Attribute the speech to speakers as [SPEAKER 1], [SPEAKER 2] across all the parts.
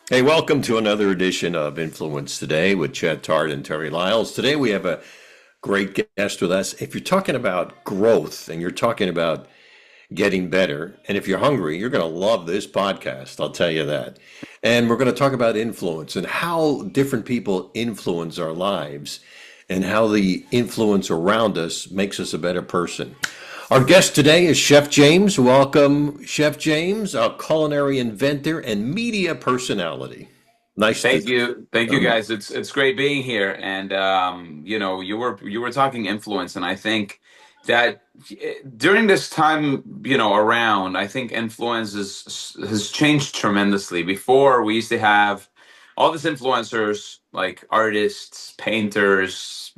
[SPEAKER 1] Hey, welcome to another edition of Influence Today with Chet, Tart, and Terry Lyles. Today we have a great guest with us. If you're talking about growth and you're talking about getting better, and if you're hungry, you're going to love this podcast, I'll tell you that. And we're going to talk about influence and how different people influence our lives and how the influence around us makes us a better person. Our guest today is Chef James. Welcome, Chef James, a culinary inventor and media personality. Nice to.
[SPEAKER 2] Thank you, guys. It's great being here. And you were talking influence, and I think that during this time, around, I think influence has changed tremendously. Before, we used to have all these influencers, like artists, painters,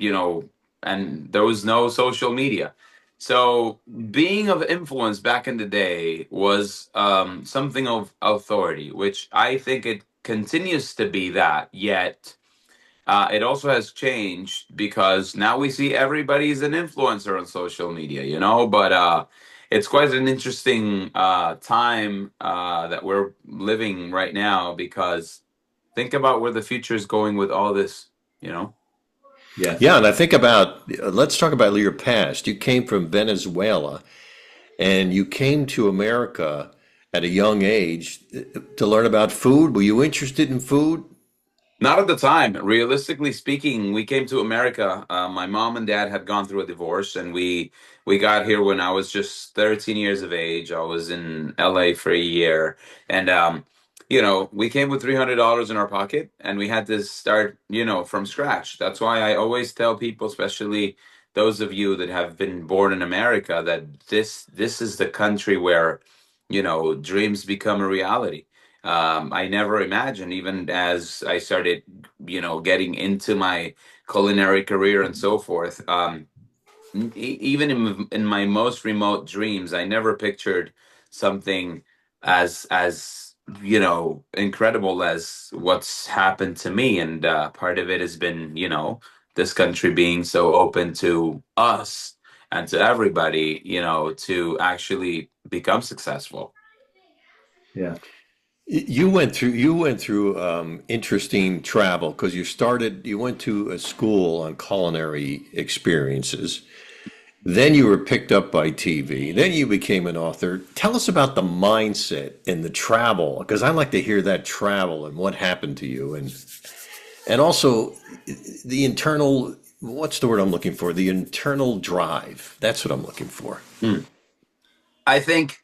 [SPEAKER 2] and there was no social media. So being of influence back in the day was something of authority, which I think it continues to be that. Yet it also has changed because now we see everybody's an influencer on social media, But it's quite an interesting time that we're living right now because think about where the future is going with all this, you know? Yeah.
[SPEAKER 1] Yeah, and I think about, let's talk about your past. You came from Venezuela and you came to America at a young age to learn about food. Were you interested in food?
[SPEAKER 2] Not at the time. Realistically speaking, we came to America. My mom and dad had gone through a divorce, and we got here when I was just 13 years of age. I was in LA for a year, and we came with $300 in our pocket, and we had to start, from scratch. That's why I always tell people, especially those of you that have been born in America, that this is the country where, dreams become a reality. I never imagined, even as I started, getting into my culinary career and so forth. Even in my most remote dreams, I never pictured something as incredible as what's happened to me. And part of it has been, this country being so open to us and to everybody, to actually become successful. Yeah.
[SPEAKER 1] You went through interesting travel because you went to a school on culinary experiences. Then you were picked up by TV. Then you became an author. Tell us about the mindset and the travel, because I like to hear that travel and what happened to you, and also the internal. What's the word I'm looking for? The internal drive. That's what I'm looking for.
[SPEAKER 2] Hmm. I think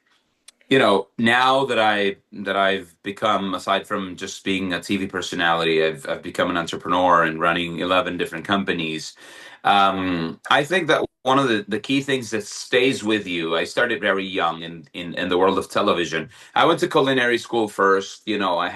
[SPEAKER 2] now that I've become, aside from just being a TV personality, I've become an entrepreneur and running 11 different companies. I think that one of the key things that stays with you. I started very young in the world of television. I went to culinary school first. I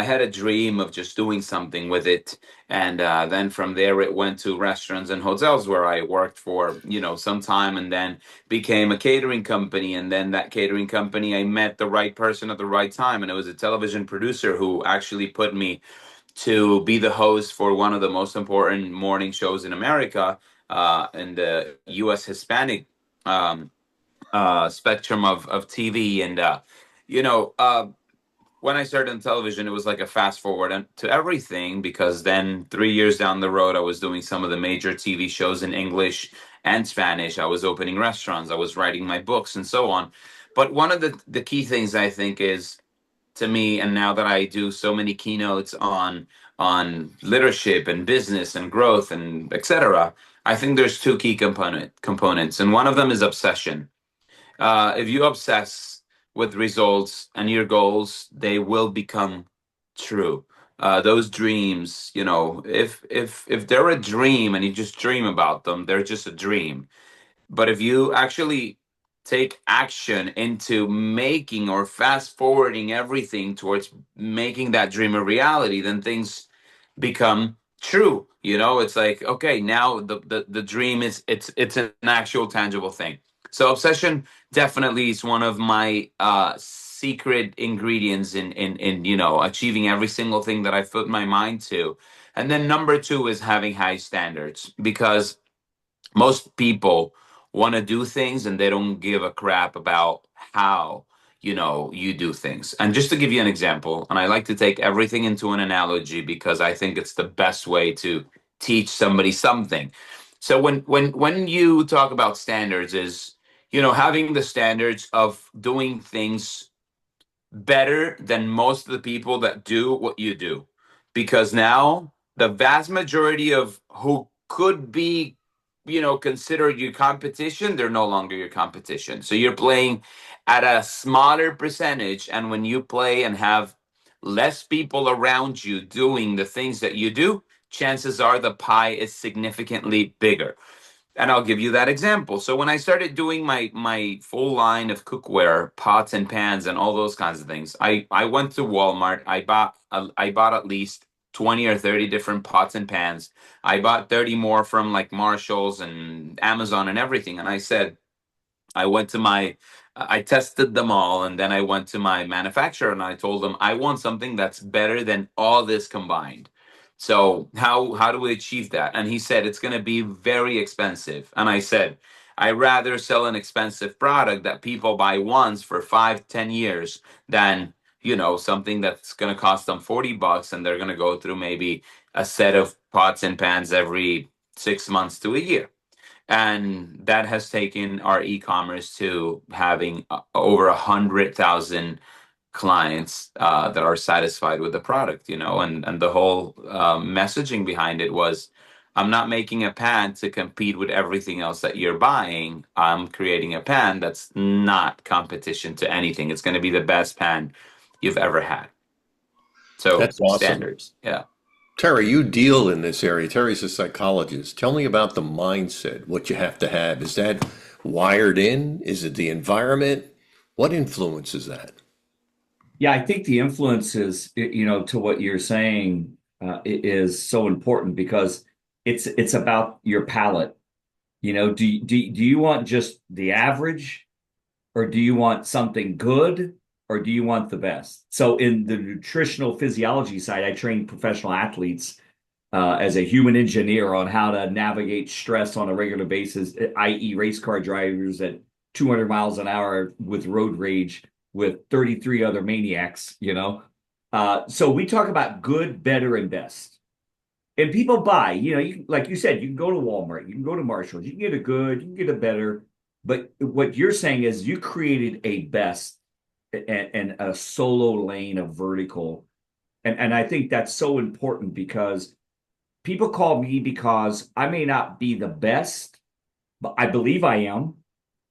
[SPEAKER 2] had a dream of just doing something with it, and then from there it went to restaurants and hotels where I worked for some time, and then became a catering company. And then that catering company, I met the right person at the right time, and it was a television producer who actually put me to be the host for one of the most important morning shows in America, in the US Hispanic um, spectrum of TV. And you know when I started on television, it was like a fast forward to everything, because then 3 years down the road, I was doing some of the major TV shows in English and Spanish. I was opening restaurants, I was writing my books, and so on. But one of the key things, I think, is, to me, and now that I do so many keynotes on leadership and business and growth and etc., I think there's two key components, and one of them is obsession. If you obsess with results and your goals, they will become true. Those dreams, if they're a dream and you just dream about them, they're just a dream. But if you actually take action into making or fast forwarding everything towards making that dream a reality, then things become true. It's like, okay, now the dream is, it's an actual tangible thing. So obsession definitely is one of my secret ingredients in achieving every single thing that I put my mind to. And then number two is having high standards, because most people want to do things and they don't give a crap about how. you do things. And just to give you an example, and I like to take everything into an analogy because I think it's the best way to teach somebody something. So when you talk about standards, is having the standards of doing things better than most of the people that do what you do. Because now the vast majority of who could be, considered your competition, they're no longer your competition. So you're playing at a smaller percentage. And when you play and have less people around you doing the things that you do, chances are the pie is significantly bigger. And I'll give you that example. So when I started doing my full line of cookware, pots and pans, and all those kinds of things, I went to Walmart. I bought at least 20 or 30 different pots and pans. I bought 30 more from like Marshalls and Amazon and everything. And I said, I went to my, I tested them all, and then I went to my manufacturer and I told them I want something that's better than all this combined. So how do we achieve that? And he said it's going to be very expensive. And I said I rather sell an expensive product that people buy once for 5, 10 years than something that's going to cost them $40 and they're going to go through maybe a set of pots and pans every 6 months to a year. And that has taken our e-commerce to having over 100,000 clients that are satisfied with the product, and the whole messaging behind it was, I'm not making a pan to compete with everything else that you're buying. I'm creating a pan that's not competition to anything. It's going to be the best pan you've ever had. So
[SPEAKER 1] That's awesome.
[SPEAKER 2] standards, yeah.
[SPEAKER 1] Terry, you deal in this area. Terry's a psychologist. Tell me about the mindset, what you have to have. Is that wired in? Is it the environment? What influences that?
[SPEAKER 3] Yeah, I think the influence is, to what you're saying, is so important because it's about your palate. Do you want just the average, or do you want something good, or do you want the best? So in the nutritional physiology side, I train professional athletes as a human engineer on how to navigate stress on a regular basis, i.e., race car drivers at 200 miles an hour with road rage with 33 other maniacs. So we talk about good, better, and best. And people buy, like you said, you can go to Walmart, you can go to Marshalls, you can get a good, you can get a better. But what you're saying is you created a best and a solo lane of vertical. And I think that's so important because people call me because I may not be the best, but I believe I am.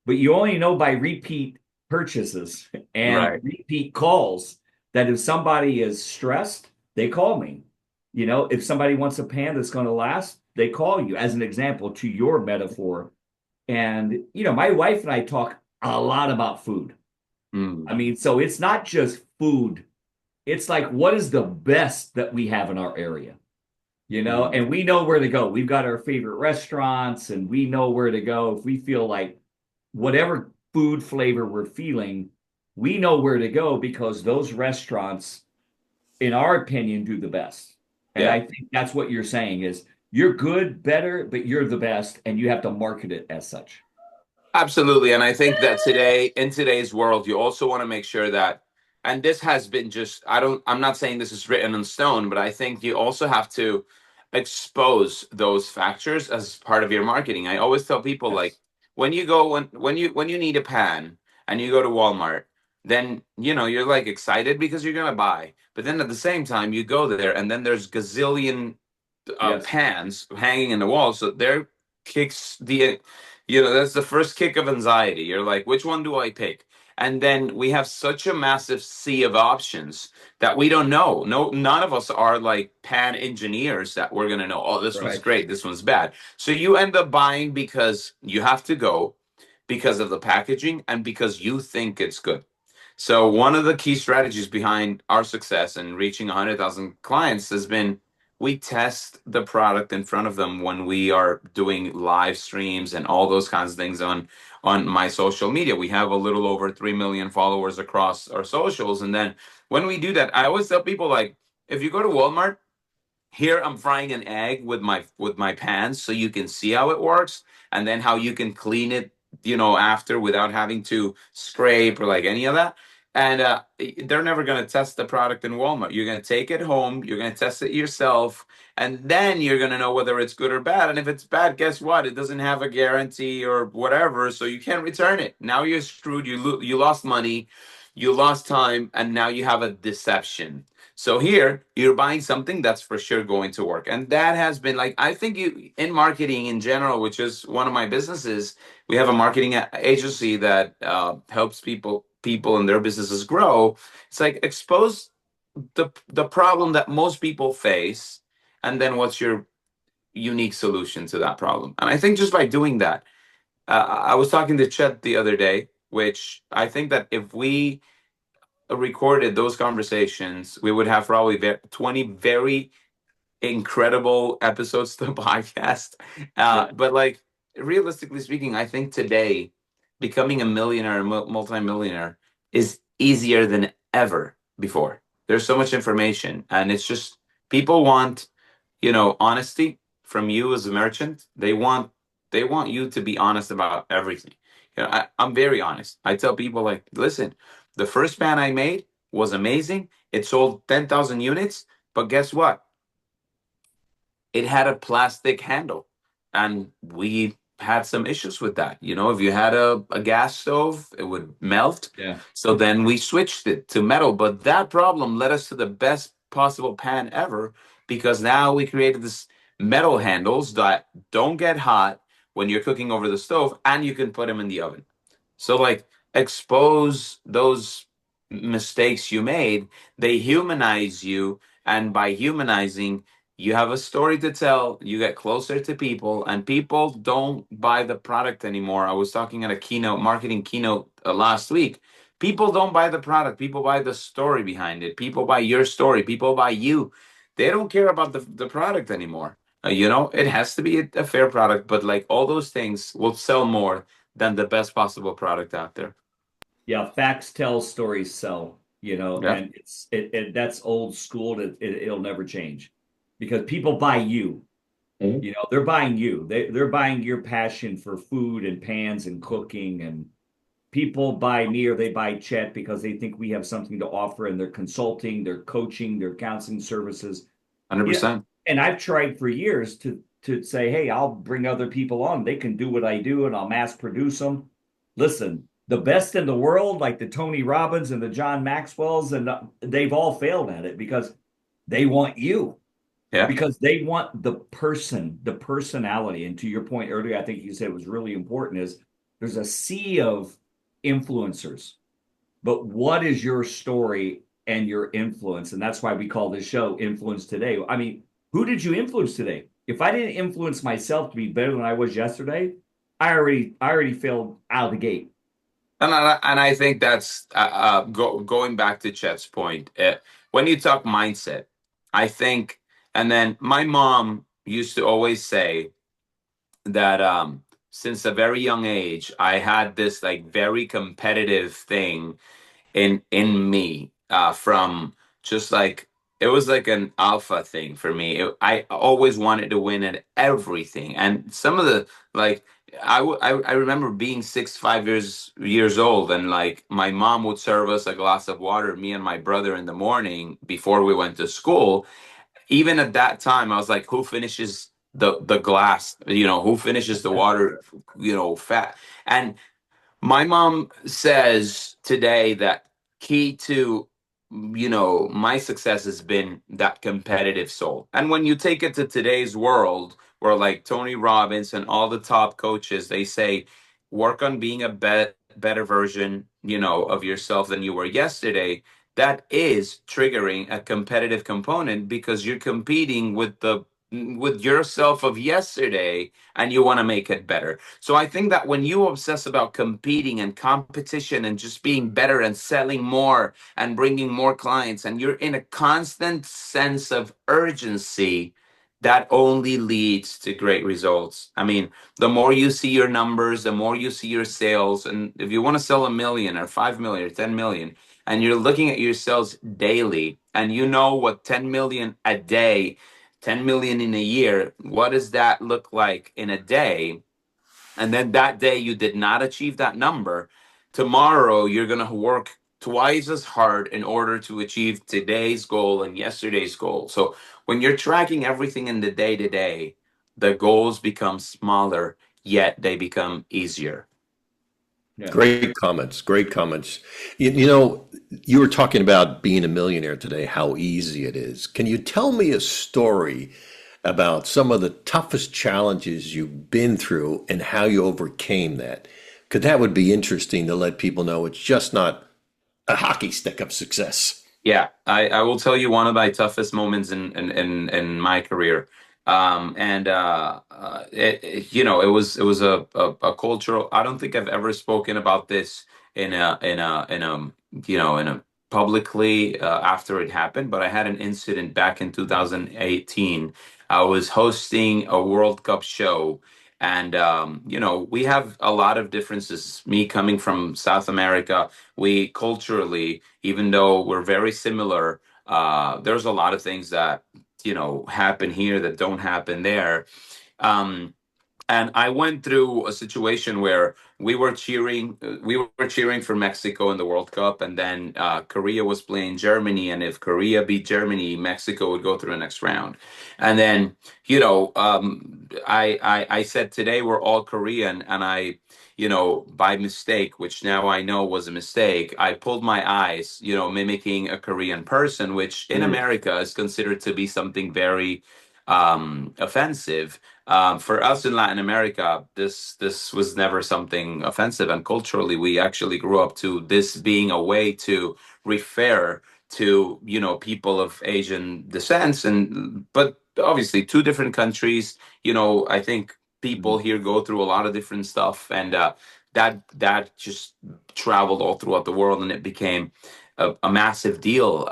[SPEAKER 3] But you only know by repeat purchases and
[SPEAKER 2] Right.
[SPEAKER 3] repeat calls that if somebody is stressed, they call me. If somebody wants a pan that's going to last, they call you, as an example to your metaphor. And, my wife and I talk a lot about food. I
[SPEAKER 2] Mm.
[SPEAKER 3] mean, so it's not just food. It's like, what is the best that we have in our area?
[SPEAKER 2] Mm.
[SPEAKER 3] And we know where to go. We've got our favorite restaurants and we know where to go. If we feel like whatever food flavor we're feeling, we know where to go because those restaurants, in our opinion, do the best. And
[SPEAKER 2] Yeah.
[SPEAKER 3] I think that's what you're saying is you're good, better, but you're the best, and you have to market it as such.
[SPEAKER 2] Absolutely. And I think that today, in today's world, you also want to make sure that, and this has been just, I'm not saying this is written in stone, but I think you also have to expose those factors as part of your marketing. I always tell people, like,
[SPEAKER 3] Yes.
[SPEAKER 2] when you need a pan and you go to Walmart, then you're like excited because you're gonna buy. But then at the same time, you go there and then there's gazillion
[SPEAKER 3] Yes.
[SPEAKER 2] pans hanging in the wall. So there kicks that's the first kick of anxiety. You're like, which one do I pick? And then we have such a massive sea of options that we don't know. No, none of us are like pan engineers that we're gonna know. Oh, this one's
[SPEAKER 3] Right.
[SPEAKER 2] great. This one's bad. So you end up buying because you have to go, because of the packaging, and because you think it's good. So one of the key strategies behind our success and reaching 100,000 clients has been, we test the product in front of them when we are doing live streams and all those kinds of things on my social media. We have a little over 3 million followers across our socials. And then when we do that, I always tell people, like, if you go to Walmart, here I'm frying an egg with my pans so you can see how it works, and then how you can clean it after without having to scrape or like any of that. and they're never going to test the product in Walmart. You're going to take it home, you're going to test it yourself, and then you're going to know whether it's good or bad. And if it's bad, guess what? It doesn't have a guarantee or whatever, so you can't return it. Now you're screwed. You lost money, you lost time, and now you have a deception. So here you're buying something that's for sure going to work. And that has been like, I think you in marketing in general, which is one of my businesses, we have a marketing agency that helps people and their businesses grow. It's like expose the problem that most people face, and then what's your unique solution to that problem. And I think just by doing that, I was talking to Chet the other day, which I think that if we recorded those conversations, we would have probably 20 very incredible episodes to the podcast.
[SPEAKER 3] Yeah.
[SPEAKER 2] But like realistically speaking, I think today becoming a millionaire, multimillionaire is easier than ever before. There's so much information, and it's just people want, honesty from you as a merchant. They want you to be honest about everything. I'm very honest. I tell people like, listen, the first pan I made was amazing. It sold 10,000 units, but guess what? It had a plastic handle, and we had some issues with that. If you had a gas stove, it would melt.
[SPEAKER 3] Yeah.
[SPEAKER 2] So then we switched it to metal, but that problem led us to the best possible pan ever, because now we created this metal handles that don't get hot when you're cooking over the stove, and you can put them in the oven. So like expose those mistakes you made. They humanize you, and by humanizing, you have a story to tell. You get closer to people, and people don't buy the product anymore. I was talking at a marketing keynote last week. People don't buy the product. People buy the story behind it. People buy your story. People buy you. They don't care about the product anymore. It has to be a fair product, but like all those things will sell more than the best possible product out there.
[SPEAKER 3] Yeah, facts tell, stories sell,
[SPEAKER 2] Yeah.
[SPEAKER 3] and that's old school. It'll never change because people buy you.
[SPEAKER 2] Mhm.
[SPEAKER 3] They're buying you. They're buying your passion for food and pans and cooking. And people buy me or they buy Chet because they think we have something to offer in their consulting, their coaching, their counseling services. Yeah.
[SPEAKER 2] 100%.
[SPEAKER 3] And I've tried for years to say, hey, I'll bring other people on. They can do what I do and I'll mass produce them. Listen, the best in the world, like the Tony Robbins and the John Maxwells, and they've all failed at it because they want you,
[SPEAKER 2] Yeah.
[SPEAKER 3] because they want the person, the personality. And to your point earlier, I think you said it was really important is there's a sea of influencers, but what is your story and your influence? And that's why we call this show Influence Today. I mean, who did you influence today? If I didn't influence myself to be better than I was yesterday, I already failed out of the gate.
[SPEAKER 2] And I think that's going back to Chet's point. When you talk mindset, I think, and then my mom used to always say that since a very young age, I had this like very competitive thing in me from just like it was like an alpha thing for me. I always wanted to win at everything, and some of the like I remember being 5 years old, and like my mom would serve us a glass of water, me and my brother, in the morning before we went to school. Even at that time, I was like, who finishes the glass? Who finishes the water? Fat. And my mom says today that key to my success has been that competitive soul. And when you take it to today's world, where like Tony Robbins and all the top coaches, they say work on being a better version, of yourself than you were yesterday. That is triggering a competitive component because you're competing with yourself of yesterday, and you want to make it better. So I think that when you obsess about competing and competition and just being better and selling more and bringing more clients, and you're in a constant sense of urgency, that only leads to great results. I mean, the more you see your numbers, the more you see your sales. And if you want to sell 1 million or 5 million or 10 million, and you're looking at your sales daily, and you know what 10 million a day, 10 million in a year, what does that look like in a day? And then that day you did not achieve that number. Tomorrow you're going to work twice as hard in order to achieve today's goal and yesterday's goal. So when you're tracking everything in the day to day, the goals become smaller, yet they become easier.
[SPEAKER 3] Yeah.
[SPEAKER 1] Great comments. Great comments. You know, you were talking about being a millionaire today, how easy it is. Can you tell me a story about some of the toughest challenges you've been through and how you overcame that? Because that would be interesting to let people know it's just not a hockey stick of success.
[SPEAKER 2] Yeah, I will tell you one of my toughest moments in my career. It was a cultural. I don't think I've ever spoken about this in a publicly after it happened, but I had an incident back in 2018. I was hosting a World Cup show, and we have a lot of differences. Me coming from South America, we culturally, even though we're very similar, there's a lot of things that happen here that don't happen there. Um, and I went through a situation where we were cheering for Mexico in the World Cup, and then Korea was playing Germany, and if Korea beat Germany, Mexico would go through the next round. And then, I said today we're all Korean, and by mistake, which now I know was a mistake, I pulled my eyes, mimicking a Korean person, which in
[SPEAKER 3] Mm.
[SPEAKER 2] America is considered to be something very offensive. For us in Latin America, this was never something offensive, and culturally, we actually grew up to this being a way to refer to people of Asian descent, and but obviously two different countries. I think people
[SPEAKER 3] Mhm.
[SPEAKER 2] here go through a lot of different stuff, and that just traveled all throughout the world, and it became a massive deal.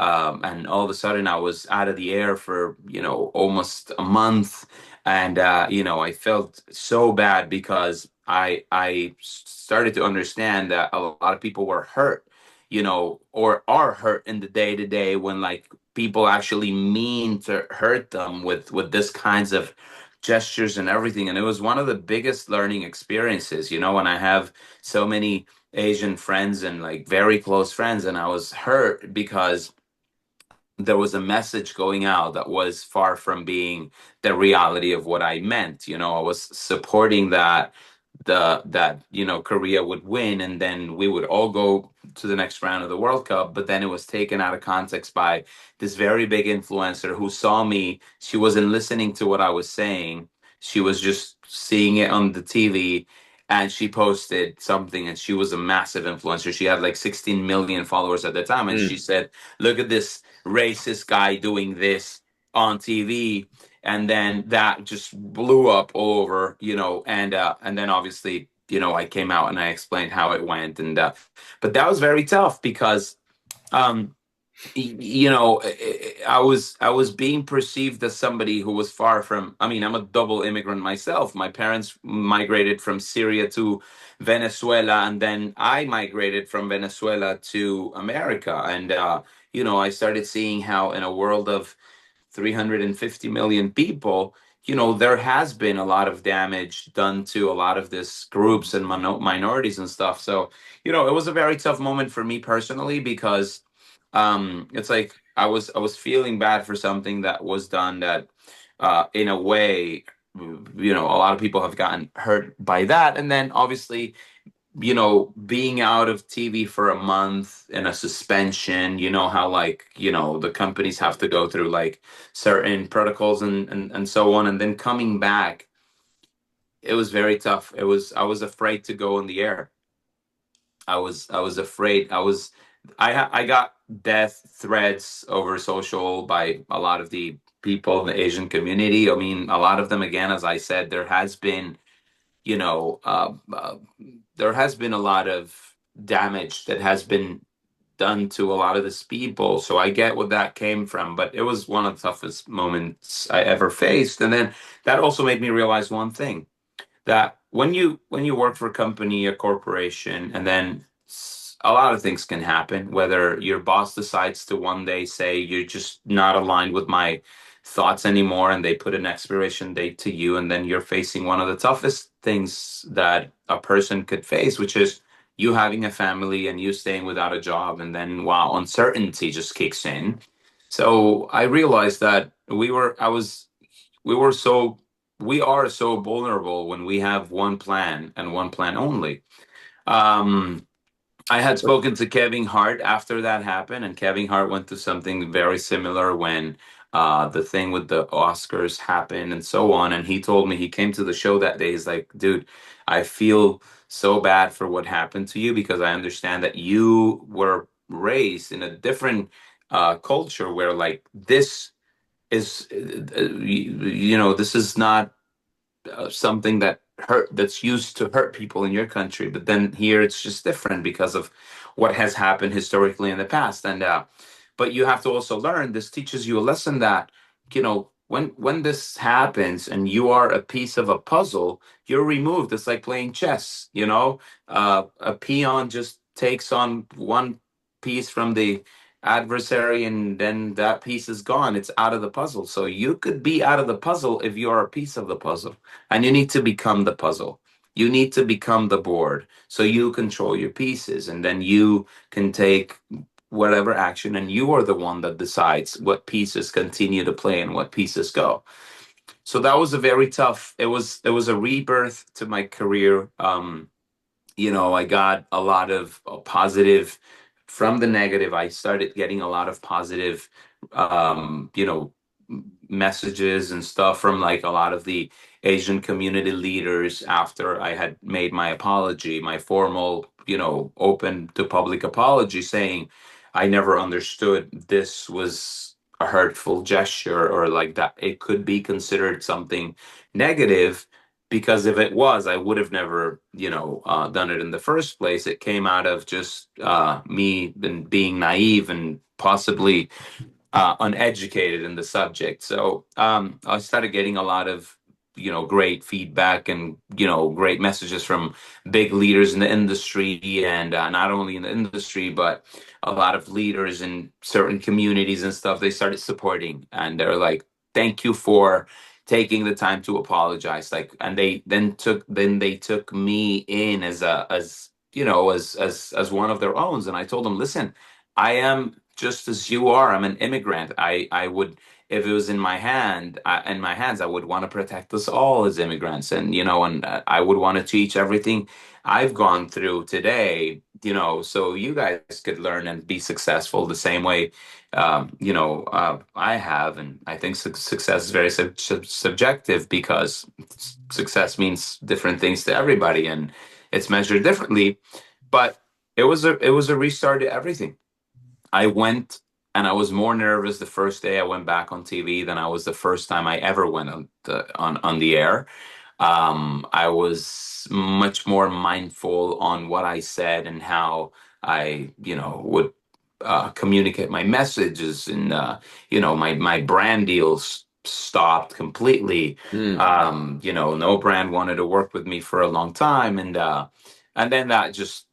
[SPEAKER 2] And all of a sudden, I was out of the air for almost a month, and I felt so bad because I started to understand that a lot of people were hurt, or are hurt in the day to day when like people actually mean to hurt them with this kinds of gestures and everything. And it was one of the biggest learning experiences, when I have so many Asian friends and like very close friends, and I was hurt because there was a message going out that was far from being the reality of what I meant. I was supporting that Korea would win, and then we would all go to the next round of the World Cup. But then it was taken out of context by this very big influencer who saw me. She wasn't listening to what I was saying. She was just seeing it on the TV, and she posted something, and she was a massive influencer. She had like 16 million followers at the time, and she
[SPEAKER 1] Mm.
[SPEAKER 2] said, "Look at this racist guy doing this on TV." And then that just blew up all over, and then obviously, I came out and I explained how it went, and but that was very tough because um I was being perceived as somebody who was far from. I mean, I'm a double immigrant myself. My parents migrated from Syria to Venezuela, and then I migrated from Venezuela to America. And I started seeing how in a world of 350 million people, there has been a lot of damage done to a lot of these groups and minorities and stuff. So, it was a very tough moment for me personally because it's like I was feeling bad for something that was done that in a way, a lot of people have gotten hurt by that. And then obviously, being out of TV for a month in a suspension, how like, the companies have to go through like certain protocols and so on. And then coming back, it was very tough. I was afraid to go in the air. I was afraid. I got death threats over social by a lot of the people in the Asian community. I mean, a lot of them, again, as I said, you know, uh, uh, there has been a lot of damage that has been done to a lot of these people. So I get where that came from, but it was one of the toughest moments I ever faced. And then that also made me realize one thing, that when you work for a company, a corporation, and then a lot of things can happen. Whether your boss decides to one day say you're just not aligned with my thoughts anymore, and they put an expiration date to you, and then you're facing one of the toughest things that a person could face, which is you having a family and you staying without a job, and then wow, uncertainty just kicks in. So I realized that we were so we are so vulnerable when we have one plan and one plan only. Um, I had spoken to Kevin Hart after that happened, and Kevin Hart went through something very similar when the thing with the Oscars happened and so on. And he told me, he came to the show that day. He's like, dude, I feel so bad for what happened to you because I understand that you were raised in a different culture where like this is, this is not something that's used to hurt people in your country, but then here it's just different because of what has happened historically in the past. And but you have to also learn, this teaches you a lesson that, when this happens and you are a piece of a puzzle, you're removed. It's like playing chess. A peon just takes on one piece from the adversary, and then that piece is gone. It's out of the puzzle. So you could be out of the puzzle if you are a piece of the puzzle, and you need to become the puzzle. You need to become the board so you control your pieces, and then you can take whatever action, and you are the one that decides what pieces continue to play and what pieces go. So that was a very tough, it was a rebirth to my career. I got a lot of positive from the negative. I started getting a lot of positive, um, you know, messages and stuff from like a lot of the Asian community leaders after I had made my apology, my formal, open to public apology, saying I never understood this was a hurtful gesture, or like that it could be considered something negative, because if it was, I would have never, done it in the first place. It came out of just me being naive and possibly uneducated in the subject. So I started getting a lot of, great feedback and, great messages from big leaders in the industry, and not only in the industry, but a lot of leaders in certain communities and stuff. They started supporting, and they're like, thank you for taking the time to apologize. Like, and they took me in as one of their own. And I told them, listen, I am just as you are. I'm an immigrant. I would, if it was in my hands, I would want to protect us all as immigrants, and I would want to teach everything I've gone through today, so you guys could learn and be successful the same way, I have. And I think success is very subjective, because success means different things to everybody, and it's measured differently. But it was a restart to everything. I went, and I was more nervous the first day I went back on TV than I was the first time I ever went on the air. I was much more mindful on what I said and how I, would communicate my messages, and my brand deals stopped completely.
[SPEAKER 1] Hmm.
[SPEAKER 2] No brand wanted to work with me for a long time, and then that just,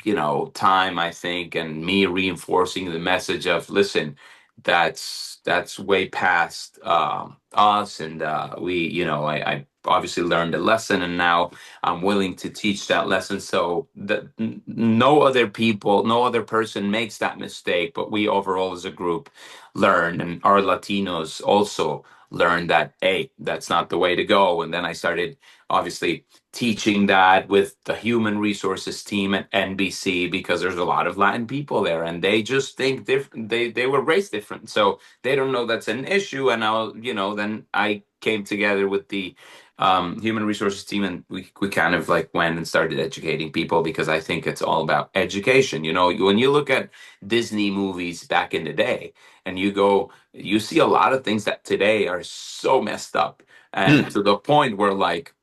[SPEAKER 2] time, I think, and me reinforcing the message of, listen, that's way past us, and I obviously learned a lesson, and now I'm willing to teach that lesson, so that no other person makes that mistake, but we overall as a group learn, and our Latinos also learned that, hey, that's not the way to go. And then I started, obviously, teaching that with the human resources team at NBC, because there's a lot of Latin people there, and they just think different. They were raised different, so they don't know that's an issue. And then I came together with the human resources team, and we kind of like went and started educating people, because I think it's all about education. When you look at Disney movies back in the day, and you see a lot of things that today are so messed up, and
[SPEAKER 1] Hmm.
[SPEAKER 2] to the point where, like,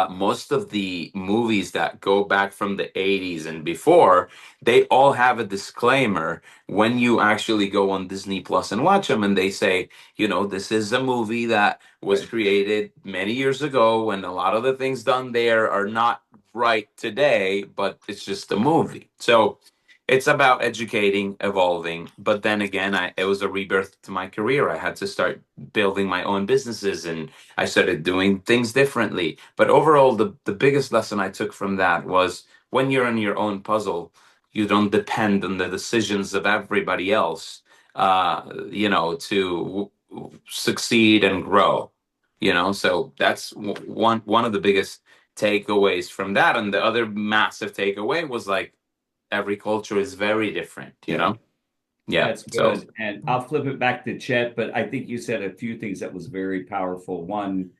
[SPEAKER 2] most of the movies that go back from the 80s and before, they all have a disclaimer when you actually go on Disney Plus and watch them, and they say, this is a movie that was created many years ago, and a lot of the things done there are not right today, but it's just a movie. So it's about educating, evolving. But then again, it was a rebirth to my career. I had to start building my own businesses, and I started doing things differently. But overall, the biggest lesson I took from that was when you're in your own puzzle, you don't depend on the decisions of everybody else, to succeed and grow. So that's one of the biggest takeaways from that. And the other massive takeaway was like every culture is very different.
[SPEAKER 1] Yeah.
[SPEAKER 2] Yeah.
[SPEAKER 3] That's
[SPEAKER 2] So
[SPEAKER 3] good. And I'll flip it back to Chet, but I think you said a few things that was very powerful. One,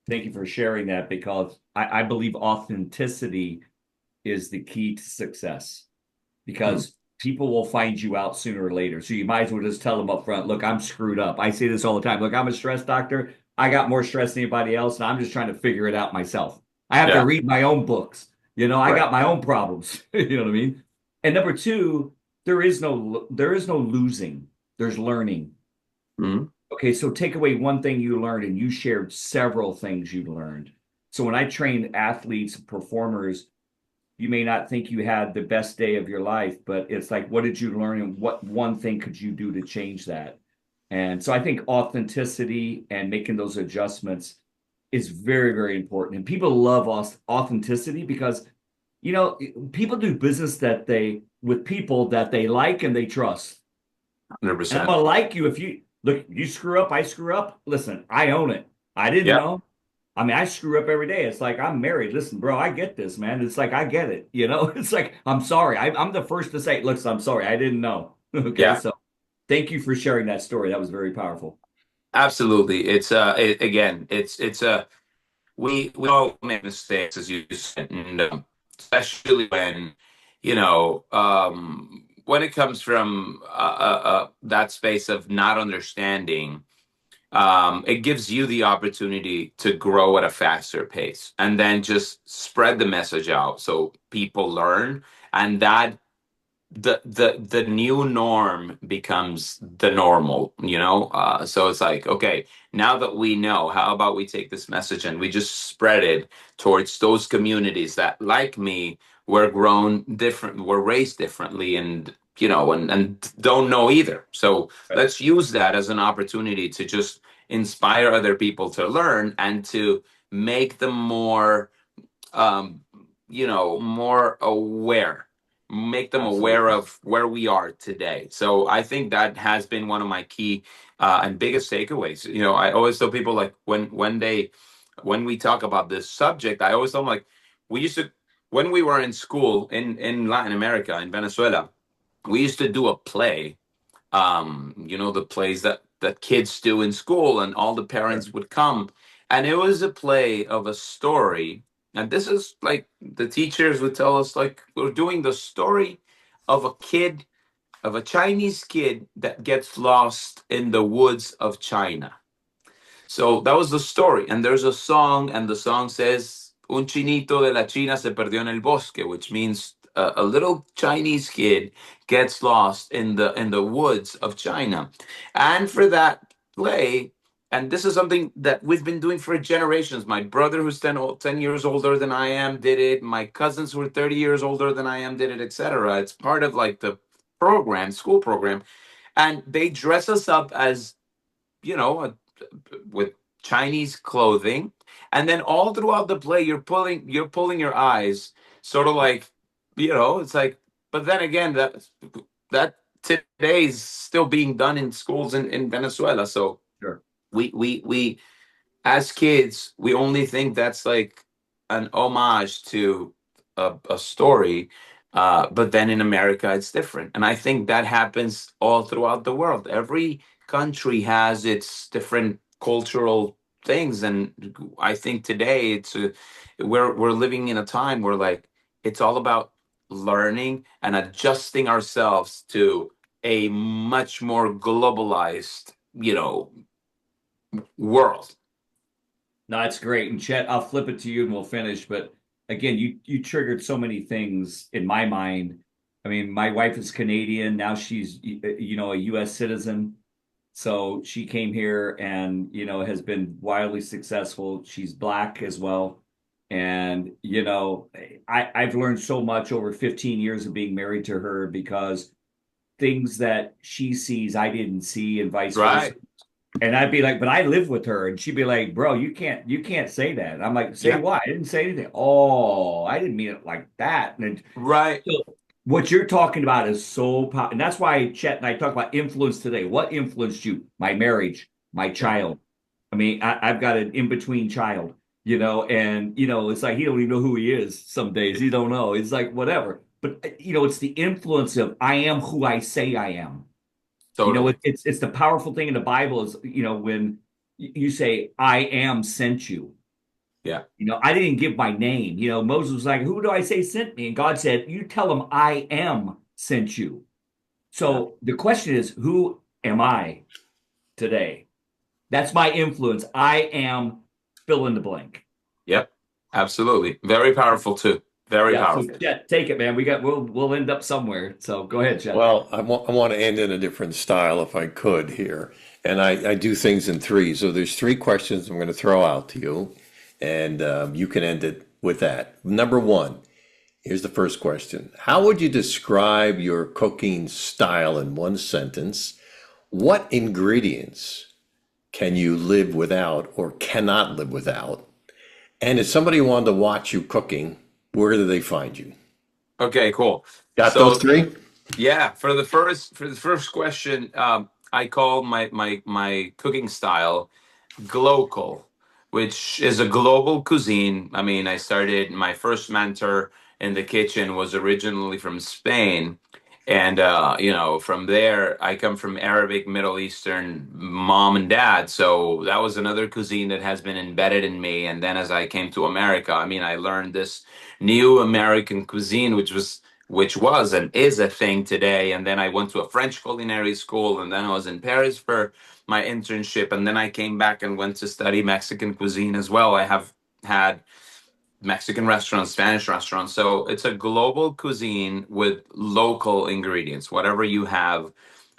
[SPEAKER 3] thank you for sharing that because I believe authenticity is the key to success
[SPEAKER 2] hmm,
[SPEAKER 3] because people will find you out sooner or later. So you might as well just tell them up front, look, I'm screwed up. I say this all the time. Look, I'm a stress doctor. I got more stress than anybody else, and I'm just trying to figure it out myself. I have to
[SPEAKER 2] yeah,
[SPEAKER 3] read my own books. I
[SPEAKER 2] right.
[SPEAKER 3] got my own problems. You know what I mean? And number two, there is no losing. There's learning.
[SPEAKER 2] Hmm,
[SPEAKER 3] Okay, so take away one thing you learned, and you shared several things you learned. So when I train athletes, performers, you may not think you had the best day of your life, but it's like, what did you learn and what one thing could you do to change that? And so I think authenticity and making those adjustments is very, very important. And people love authenticity because, you know, people do business with people that they like and they trust. And I'm
[SPEAKER 2] 100%.
[SPEAKER 3] gonna like you if you look, you screw up, I screw up. Listen, I own it. I didn't
[SPEAKER 2] Yeah,
[SPEAKER 3] know. I mean, I screw up every day. It's like I'm married. Listen, bro, I get this, man. It's like I get it. It's like I'm sorry. I'm the first to say, listen, I'm sorry. I didn't know. Okay,
[SPEAKER 2] yeah.
[SPEAKER 3] so thank you for sharing that story. That was very powerful.
[SPEAKER 2] Absolutely. Again, it's we all make mistakes, as you said, and especially when it comes from that space of not understanding. It gives you the opportunity to grow at a faster pace, and then just spread the message out so people learn, and that the new norm becomes the normal. So it's like, okay, now that we know, how about we take this message and we just spread it towards those communities that, like me, were grown different, were raised differently, and and don't know either. So
[SPEAKER 3] Right.
[SPEAKER 2] let's use that as an opportunity to just inspire other people to learn and to make them um, more aware, make them aware
[SPEAKER 3] Absolutely.
[SPEAKER 2] of where we are today. So I think that has been one of my key and biggest takeaways. I always tell people, like, when we talk about this subject, I always tell them, like, we used to, when we were in school in Latin America, in Venezuela, we used to do a play, the plays that kids do in school, and all the
[SPEAKER 3] Sure.
[SPEAKER 2] parents would come, and it was a play of a story. And this is like the teachers would tell us, like, we're doing the story of a Chinese kid that gets lost in the woods of China. So that was the story. And there's a song, and the song says, Un chinito de la China se perdió en el bosque, which means a little Chinese kid gets lost in the woods of China. And for that play, and this is something that we've been doing for generations. My brother, who's 10 years older than I am, did it. My cousins, who are 30 years older than I am, did it, etc. It's part of like the school program. And they dress us up as, you know, a, with Chinese clothing, and then all throughout the play, you're pulling your eyes, sort of like, it's like. But then again, that today is still being done in schools in Venezuela. So
[SPEAKER 3] Sure.
[SPEAKER 2] we as kids, we only think that's like an homage to a story. But then in America, it's different. And I think that happens all throughout the world. Every country has its different cultural things. And I think today we're living in a time where, like, it's all about learning and adjusting ourselves to a much more globalized, world.
[SPEAKER 3] No, that's great. And Chet, I'll flip it to you and we'll finish. But again, you triggered so many things in my mind. I mean, my wife is Canadian. Now she's a US citizen. So she came here and, has been wildly successful. She's black as well. And, I've learned so much over 15 years of being married to her because things that she sees I didn't see and vice versa.
[SPEAKER 2] Right.
[SPEAKER 3] And I'd be like, but I live with her, and she'd be like, bro, you can't say that. And I'm like, say
[SPEAKER 2] Yeah.
[SPEAKER 3] what? I didn't say anything. Oh, I didn't mean it like that. And
[SPEAKER 2] Right.
[SPEAKER 3] so what you're talking about is so powerful. And that's why Chet and I talk about influence today. What influenced you? My marriage, my
[SPEAKER 2] Yeah.
[SPEAKER 3] child. I mean, I've got an in-between child, and it's like he don't even know who he is some days. He don't know. It's like whatever. But it's the influence of I am who I say I am.
[SPEAKER 2] Totally.
[SPEAKER 3] It's the powerful thing in the Bible is, when you say, I am sent you.
[SPEAKER 2] Yeah.
[SPEAKER 3] I didn't give my name. Moses was like, who do I say sent me? And God said, you tell him I am sent you.
[SPEAKER 2] Yeah.
[SPEAKER 3] So the question is, who am I today? That's my influence. I am fill in the blank.
[SPEAKER 2] Yep. Absolutely. Very powerful too. Very
[SPEAKER 3] Yeah. So
[SPEAKER 2] powerful.
[SPEAKER 3] Chet, take it, man. We'll end up somewhere. So go ahead, Chet.
[SPEAKER 1] Well, I want to end in a different style if I could here. And I do things in three. So there's three questions I'm going to throw out to you, and you can end it with that. Number one, here's the first question. How would you describe your cooking style in one sentence? What ingredients can you live without or cannot live without? And if somebody wanted to watch you cooking, where do they find you?
[SPEAKER 2] Okay, cool.
[SPEAKER 1] Got those
[SPEAKER 2] So
[SPEAKER 1] three?
[SPEAKER 2] yeah, for the first question, I call my cooking style global, which is a global cuisine. I mean, I started my first mentor in the kitchen was originally from Spain. And from there, I come from Arabic, Middle Eastern mom and dad. So that was another cuisine that has been embedded in me. And then as I came to America, I mean, I learned this new American cuisine, which was and is a thing today. And then I went to a French culinary school, and then I was in Paris for my internship, and then I came back and went to study Mexican cuisine as well. I have had Mexican restaurants, Spanish restaurants. So it's a global cuisine with local ingredients, whatever you have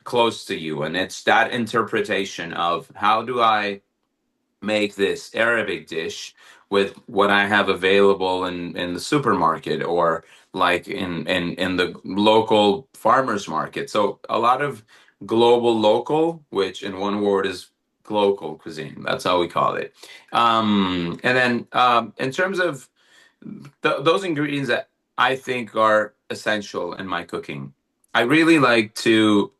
[SPEAKER 2] close to you. And it's that interpretation of how do I make this Arabic dish with what I have available in the supermarket or like in the local farmers market. So a lot of global local, which in one word is global cuisine. That's how we call it. And then in terms of those ingredients that I think are essential in my cooking, I really like to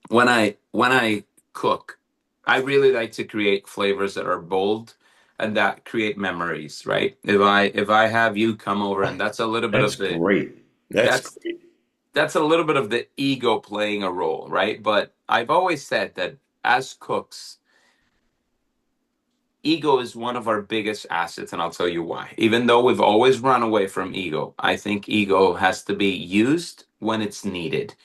[SPEAKER 2] when I cook, I really like to create flavors that are bold and that create memories, right? If I have you come over, and that's a little bit
[SPEAKER 1] That's
[SPEAKER 2] of the
[SPEAKER 1] great. That's
[SPEAKER 2] that's
[SPEAKER 1] great.
[SPEAKER 2] that's a little bit of the ego playing a role, right? But I've always said that as cooks, ego is one of our biggest assets, and I'll tell you why. Even though we've always run away from ego, I think ego has to be used when it's needed.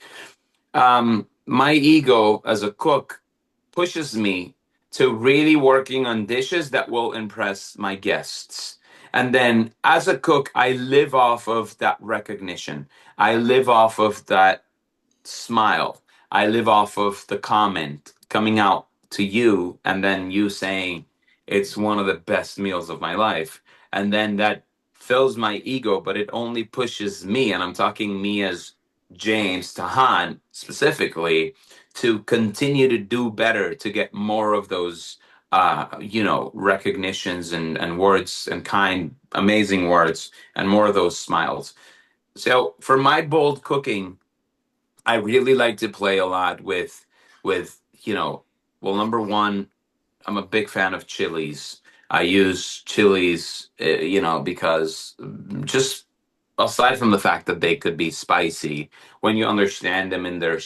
[SPEAKER 2] My ego as a cook pushes me to really working on dishes that will impress my guests. And then as a cook, I live off of that recognition. I live off of that smile. I live off of the comment coming out to you and then you saying it's one of the best meals of my life. And then that fills my ego, but it only pushes me, and I'm talking me as James Tahan specifically, to continue to do better, to get more of those recognitions and words and kind, amazing words, and more of those smiles. So for my bold cooking, I really like to play a lot with well, number one, I'm a big fan of chilies. I use chilies, because just aside from the fact that they could be spicy, when you understand them in their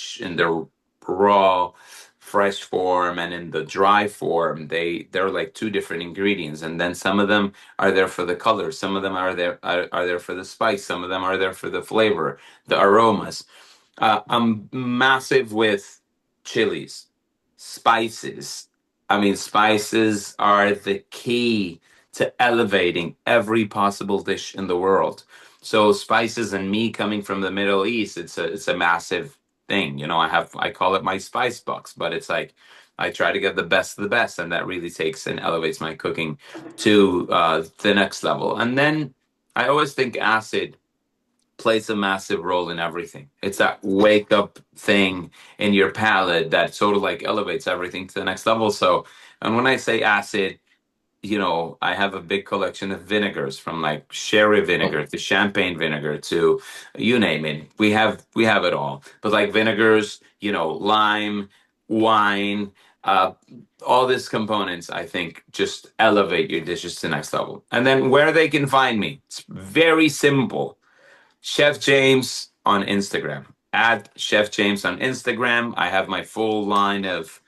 [SPEAKER 2] raw, fresh form and in the dry form, they're like two different ingredients. And then some of them are there for the color, some of them are there for the spice, some of them are there for the flavor, the aromas. I'm massive with chilies, spices. I mean, spices are the key to elevating every possible dish in the world. So spices and me coming from the Middle East, it's a massive thing. I call it my spice box, but it's like I try to get the best of the best, and that really takes and elevates my cooking to the next level. And then I always think acid plays a massive role in everything. It's that wake up thing in your palate that sort of like elevates everything to the next level. So, and when I say acid, I have a big collection of vinegars, from like sherry
[SPEAKER 1] Oh,
[SPEAKER 2] vinegar to champagne vinegar to you name it. We have it all. But like vinegars, lime, wine, uh, all these components, I think, just elevate your dishes to the next level. And then where they can find me, it's very simple. Chef James on Instagram. At Chef James on Instagram. I have my full line of,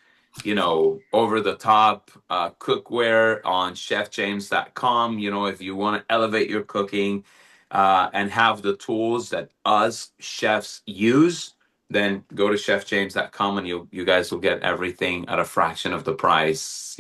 [SPEAKER 2] over the top cookware on chefjames.com. If you want to elevate your cooking and have the tools that us chefs use, then go to chefjames.com and you guys will get everything at a fraction of the price,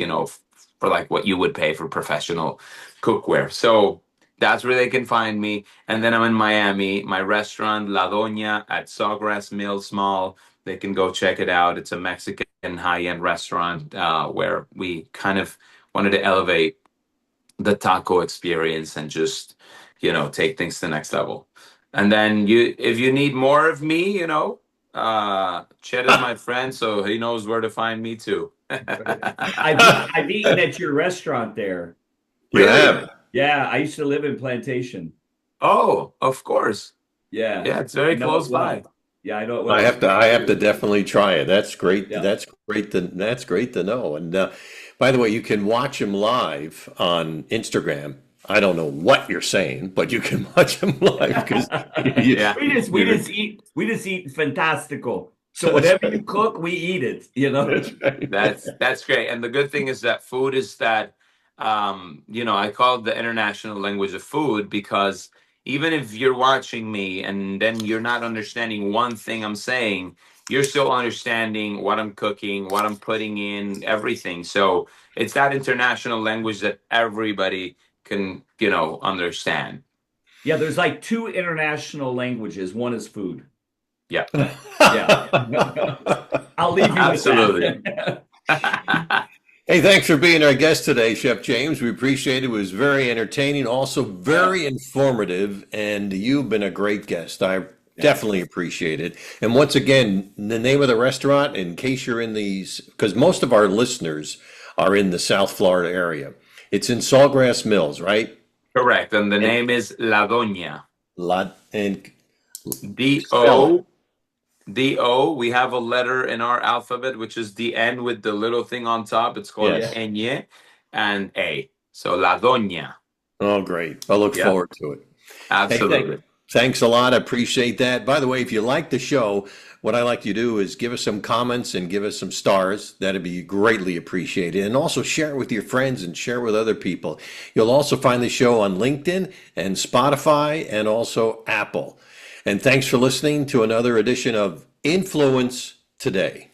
[SPEAKER 2] for like what you would pay for professional cookware. So that's where they can find me. And then I'm in Miami, my restaurant, La Doña at Sawgrass Mills Mall. They can go check it out. It's a Mexican high-end restaurant where we kind of wanted to elevate the taco experience and just, take things to the next level. And then if you need more of me, Chet is my friend, so he knows where to find me too.
[SPEAKER 3] I've eaten at your restaurant there.
[SPEAKER 1] you
[SPEAKER 2] Really?
[SPEAKER 1] have.
[SPEAKER 3] Yeah, I used to live in Plantation.
[SPEAKER 2] Oh, of course.
[SPEAKER 3] Yeah,
[SPEAKER 2] Yeah, it's
[SPEAKER 3] I
[SPEAKER 2] very
[SPEAKER 3] know
[SPEAKER 2] close
[SPEAKER 3] it
[SPEAKER 2] by.
[SPEAKER 3] well. Yeah, I know it well.
[SPEAKER 1] I
[SPEAKER 3] It's
[SPEAKER 1] have to.
[SPEAKER 3] good
[SPEAKER 1] I have to
[SPEAKER 3] food.
[SPEAKER 1] definitely try it. That's great.
[SPEAKER 3] Yeah.
[SPEAKER 1] That's great to know. And by the way, you can watch him live on Instagram. I don't know what you're saying, but you can watch him live because you,
[SPEAKER 2] Yeah.
[SPEAKER 3] we just eat fantastico. So
[SPEAKER 1] that's
[SPEAKER 3] whatever you
[SPEAKER 1] right.
[SPEAKER 3] cook, we eat it.
[SPEAKER 1] That's right.
[SPEAKER 2] That's great. And the good thing is that food is that I call it the international language of food, because even if you're watching me and then you're not understanding one thing I'm saying, you're still understanding what I'm cooking, what I'm putting in, everything. So it's that international language that everybody can, understand.
[SPEAKER 3] Yeah, there's like two international languages. One is food.
[SPEAKER 2] Yeah.
[SPEAKER 3] Yeah. I'll leave you with
[SPEAKER 2] Absolutely.
[SPEAKER 3] that.
[SPEAKER 1] Hey, thanks for being our guest today, Chef James. We appreciate it. It was very entertaining, also
[SPEAKER 3] Yeah,
[SPEAKER 1] very informative, and you've been a great guest. I
[SPEAKER 3] yeah.
[SPEAKER 1] definitely appreciate it. And once again, the name of the restaurant, in case you're in these, because most of our listeners are in the South Florida area. It's in Sawgrass Mills, right?
[SPEAKER 2] Correct. And the
[SPEAKER 1] And
[SPEAKER 2] name is La Doña.
[SPEAKER 1] and
[SPEAKER 2] D
[SPEAKER 1] spell it.
[SPEAKER 2] O D-O, we have a letter in our alphabet, which is the N with the little thing on top. It's called
[SPEAKER 3] Yeah.
[SPEAKER 1] Yes.
[SPEAKER 2] Ñ and A. So La Doña.
[SPEAKER 1] Oh, great. I look
[SPEAKER 2] Yep,
[SPEAKER 1] forward to it. Hey,
[SPEAKER 2] absolutely.
[SPEAKER 1] thanks a lot. I appreciate that. By the way, if you like the show, what I like you to do is give us some comments and give us some stars. That'd be greatly appreciated. And also share it with your friends and share it with other people. You'll also find the show on LinkedIn and Spotify and also Apple. And thanks for listening to another edition of Influence Today.